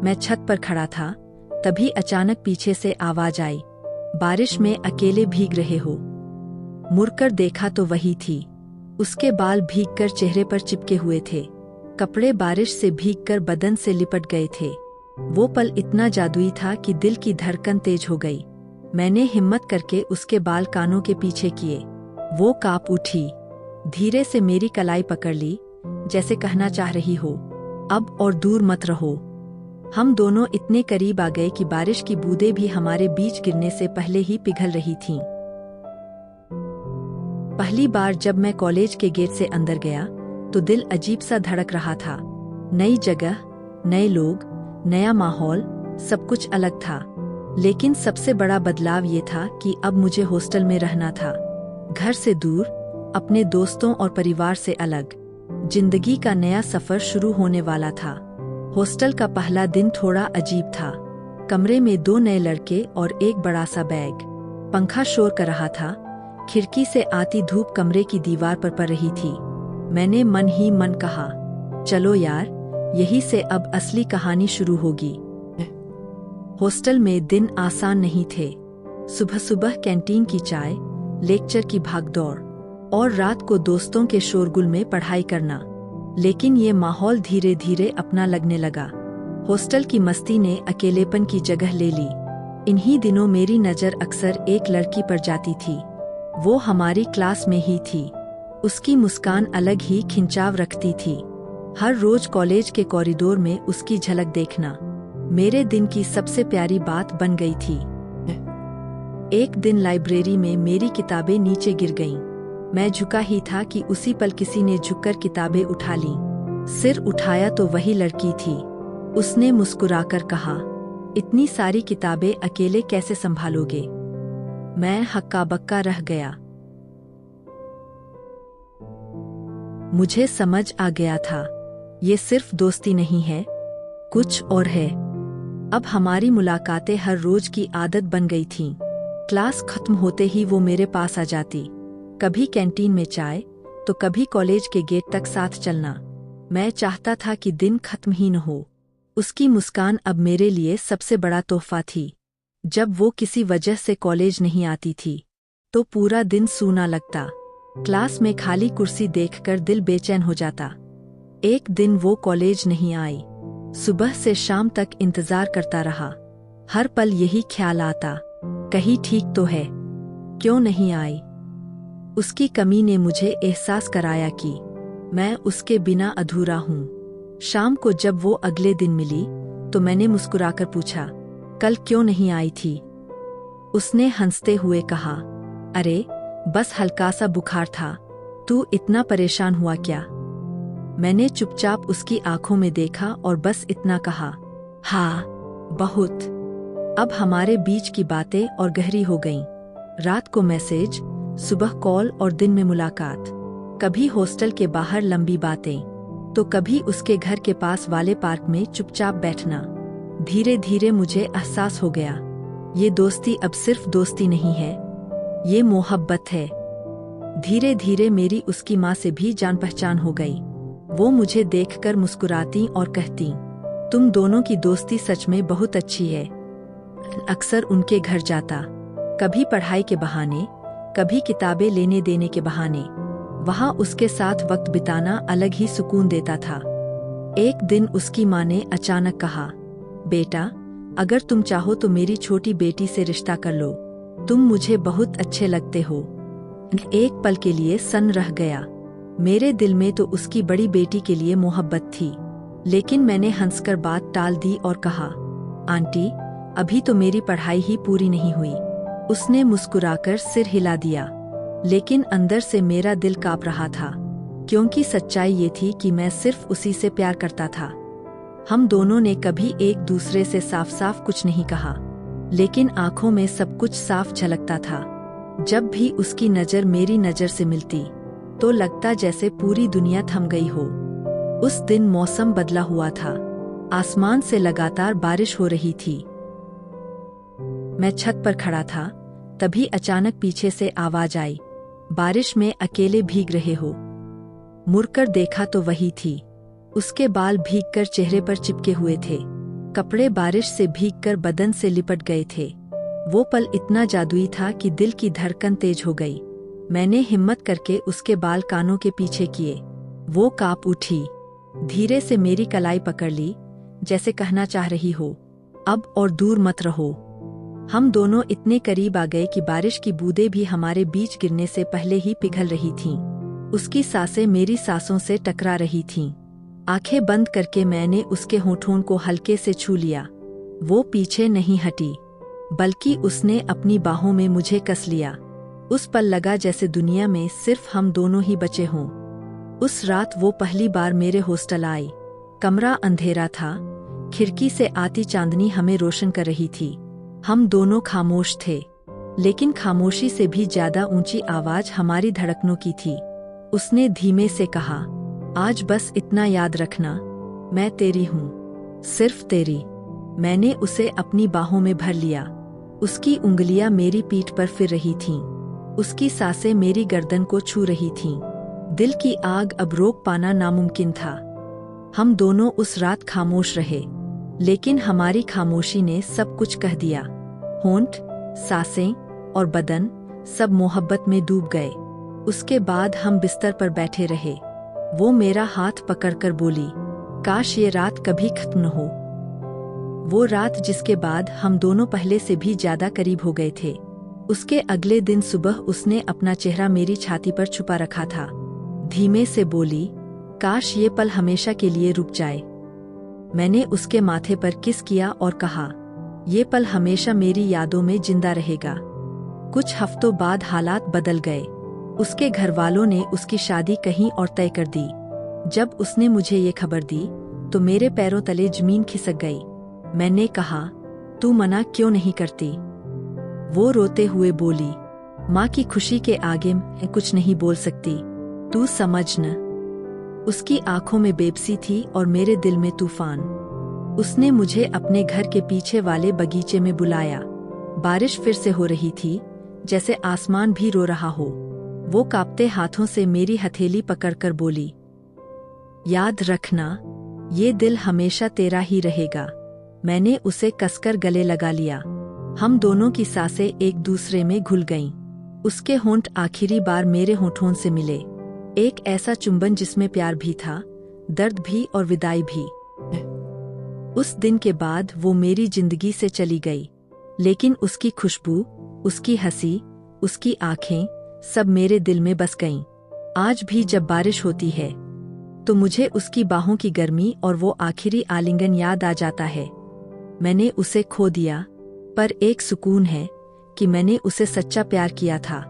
मैं छत पर खड़ा था, तभी अचानक पीछे से आवाज आई, बारिश में अकेले भीग रहे हो। मुड़कर देखा तो वही थी। उसके बाल भीगकर चेहरे पर चिपके हुए थे, कपड़े बारिश से भीगकर बदन से लिपट गए थे। वो पल इतना जादुई था कि दिल की धड़कन तेज हो गई। मैंने हिम्मत करके उसके बाल कानों के पीछे किए। वो कांप उठी, धीरे से मेरी कलाई पकड़ ली, जैसे कहना चाह रही हो, अब और दूर मत रहो। हम दोनों इतने करीब आ गए कि बारिश की बूंदें भी हमारे बीच गिरने से पहले ही पिघल रही थीं। पहली बार जब मैं कॉलेज के गेट से अंदर गया तो दिल अजीब सा धड़क रहा था। नई जगह, नए लोग, नया माहौल, सब कुछ अलग था। लेकिन सबसे बड़ा बदलाव ये था कि अब मुझे हॉस्टल में रहना था, घर से दूर, अपने दोस्तों और परिवार से अलग। जिंदगी का नया सफर शुरू होने वाला था। हॉस्टल का पहला दिन थोड़ा अजीब था। कमरे में 2 नए लड़के और एक बड़ा सा बैग। पंखा शोर कर रहा था, खिड़की से आती धूप कमरे की दीवार पर पड़ रही थी। मैंने मन ही मन कहा, चलो यार, यही से अब असली कहानी शुरू होगी। हॉस्टल में दिन आसान नहीं थे। सुबह सुबह कैंटीन की चाय, लेक्चर की भागदौड़ और रात को दोस्तों के शोरगुल में पढ़ाई करना। लेकिन ये माहौल धीरे धीरे अपना लगने लगा। हॉस्टल की मस्ती ने अकेलेपन की जगह ले ली। इन्हीं दिनों मेरी नज़र अक्सर एक लड़की पर जाती थी। वो हमारी क्लास में ही थी। उसकी मुस्कान अलग ही खिंचाव रखती थी। हर रोज कॉलेज के कॉरिडोर में उसकी झलक देखना मेरे दिन की सबसे प्यारी बात बन गई थी। एक दिन लाइब्रेरी में मेरी किताबें नीचे गिर गईं। मैं झुका ही था कि उसी पल किसी ने झुककर किताबें उठा लीं। सिर उठाया तो वही लड़की थी। उसने मुस्कुराकर कहा, इतनी सारी किताबें अकेले कैसे संभालोगे? मैं हक्का बक्का रह गया। मुझे समझ आ गया था, ये सिर्फ दोस्ती नहीं है, कुछ और है। अब हमारी मुलाकातें हर रोज की आदत बन गई थीं। क्लास खत्म होते ही वो मेरे पास आ जाती। कभी कैंटीन में चाय, तो कभी कॉलेज के गेट तक साथ चलना। मैं चाहता था कि दिन खत्म ही न हो। उसकी मुस्कान अब मेरे लिए सबसे बड़ा तोहफा थी। जब वो किसी वजह से कॉलेज नहीं आती थी, तो पूरा दिन सूना लगता। क्लास में खाली कुर्सी देखकर दिल बेचैन हो जाता। एक दिन वो कॉलेज नहीं आई। सुबह से शाम तक इंतजार करता रहा। हर पल यही ख्याल आता, कहीं ठीक तो है, क्यों नहीं आई? उसकी कमी ने मुझे एहसास कराया कि मैं उसके बिना अधूरा हूँ। शाम को जब वो अगले दिन मिली, तो मैंने मुस्कुराकर पूछा, कल क्यों नहीं आई थी? उसने हंसते हुए कहा, अरे बस हल्का सा बुखार था। तू इतना परेशान हुआ क्या? मैंने चुपचाप उसकी आंखों में देखा और बस इतना कहा, हाँ, बहुत। अब हमारे बीच की बातें और गहरी हो गईं। रात को मैसेज, सुबह कॉल और दिन में मुलाकात। कभी हॉस्टल के बाहर लंबी बातें, तो कभी उसके घर के पास वाले पार्क में चुपचाप बैठना। धीरे धीरे मुझे एहसास हो गया, ये दोस्ती अब सिर्फ दोस्ती नहीं है, ये मोहब्बत है। धीरे धीरे मेरी उसकी माँ से भी जान पहचान हो गई। वो मुझे देखकर मुस्कुराती और कहती, तुम दोनों की दोस्ती सच में बहुत अच्छी है। अक्सर उनके घर जाता, कभी पढ़ाई के बहाने, कभी किताबें लेने देने के बहाने। वहाँ उसके साथ वक्त बिताना अलग ही सुकून देता था। एक दिन उसकी माँ ने अचानक कहा, बेटा, अगर तुम चाहो तो मेरी छोटी बेटी से रिश्ता कर लो, तुम मुझे बहुत अच्छे लगते हो। एक पल के लिए सन रह गया। मेरे दिल में तो उसकी बड़ी बेटी के लिए मोहब्बत थी, लेकिन मैंने हंसकर बात टाल दी और कहा, आंटी, अभी तो मेरी पढ़ाई ही पूरी नहीं हुई। उसने मुस्कुराकर सिर हिला दिया, लेकिन अंदर से मेरा दिल कांप रहा था, क्योंकि सच्चाई ये थी कि मैं सिर्फ उसी से प्यार करता था। हम दोनों ने कभी एक दूसरे से साफ साफ कुछ नहीं कहा, लेकिन आंखों में सब कुछ साफ झलकता था। जब भी उसकी नज़र मेरी नज़र से मिलती, तो लगता जैसे पूरी दुनिया थम गई हो। उस दिन मौसम बदला हुआ था, आसमान से लगातार बारिश हो रही थी। मैं छत पर खड़ा था, तभी अचानक पीछे से आवाज आई, बारिश में अकेले भीग रहे हो? मुड़कर देखा तो वही थी। उसके बाल भीगकर चेहरे पर चिपके हुए थे, कपड़े बारिश से भीगकर बदन से लिपट गए थे। वो पल इतना जादुई था कि दिल की धड़कन तेज हो गई। मैंने हिम्मत करके उसके बाल कानों के पीछे किए। वो कांप उठी, धीरे से मेरी कलाई पकड़ ली, जैसे कहना चाह रही हो, अब और दूर मत रहो। हम दोनों इतने करीब आ गए कि बारिश की बूंदें भी हमारे बीच गिरने से पहले ही पिघल रही थीं। उसकी सांसें मेरी सांसों से टकरा रही थीं। आंखें बंद करके मैंने उसके होठों को हल्के से छू लिया। वो पीछे नहीं हटी, बल्कि उसने अपनी बाहों में मुझे कस लिया। उस पल लगा जैसे दुनिया में सिर्फ हम दोनों ही बचे हों। उस रात वो पहली बार मेरे हॉस्टल आई। कमरा अंधेरा था, खिड़की से आती चांदनी हमें रोशन कर रही थी। हम दोनों खामोश थे, लेकिन खामोशी से भी ज्यादा ऊंची आवाज हमारी धड़कनों की थी। उसने धीमे से कहा, आज बस इतना याद रखना, मैं तेरी हूँ, सिर्फ तेरी। मैंने उसे अपनी बाहों में भर लिया। उसकी उंगलियां मेरी पीठ पर फिर रही थीं। उसकी सांसें मेरी गर्दन को छू रही थीं। दिल की आग अब रोक पाना नामुमकिन था। हम दोनों उस रात खामोश रहे, लेकिन हमारी खामोशी ने सब कुछ कह दिया। होंठ, सांसें और बदन सब मोहब्बत में डूब गए। उसके बाद हम बिस्तर पर बैठे रहे। वो मेरा हाथ पकड़कर बोली, काश ये रात कभी खत्म न हो। वो रात जिसके बाद हम दोनों पहले से भी ज्यादा करीब हो गए थे। उसके अगले दिन सुबह उसने अपना चेहरा मेरी छाती पर छुपा रखा था। धीमे से बोली, काश ये पल हमेशा के लिए रुक जाए। मैंने उसके माथे पर किस किया और कहा, ये पल हमेशा मेरी यादों में जिंदा रहेगा। कुछ हफ्तों बाद हालात बदल गए। उसके घरवालों ने उसकी शादी कहीं और तय कर दी। जब उसने मुझे ये खबर दी तो मेरे पैरों तले जमीन खिसक गई। मैंने कहा, तू मना क्यों नहीं करती? वो रोते हुए बोली, माँ की खुशी के आगे मैं कुछ नहीं बोल सकती, तू समझ न। उसकी आंखों में बेबसी थी और मेरे दिल में तूफान। उसने मुझे अपने घर के पीछे वाले बगीचे में बुलाया। बारिश फिर से हो रही थी, जैसे आसमान भी रो रहा हो। वो कांपते हाथों से मेरी हथेली पकड़कर बोली, याद रखना, ये दिल हमेशा तेरा ही रहेगा। मैंने उसे कसकर गले लगा लिया। हम दोनों की सांसें एक दूसरे में घुल गईं। उसके होंठ आखिरी बार मेरे होठों से मिले। एक ऐसा चुंबन जिसमें प्यार भी था, दर्द भी और विदाई भी। उस दिन के बाद वो मेरी जिंदगी से चली गई, लेकिन उसकी खुशबू, उसकी हंसी, उसकी आंखें सब मेरे दिल में बस गईं। आज भी जब बारिश होती है तो मुझे उसकी बाहों की गर्मी और वो आखिरी आलिंगन याद आ जाता है। मैंने उसे खो दिया, पर एक सुकून है कि मैंने उसे सच्चा प्यार किया था।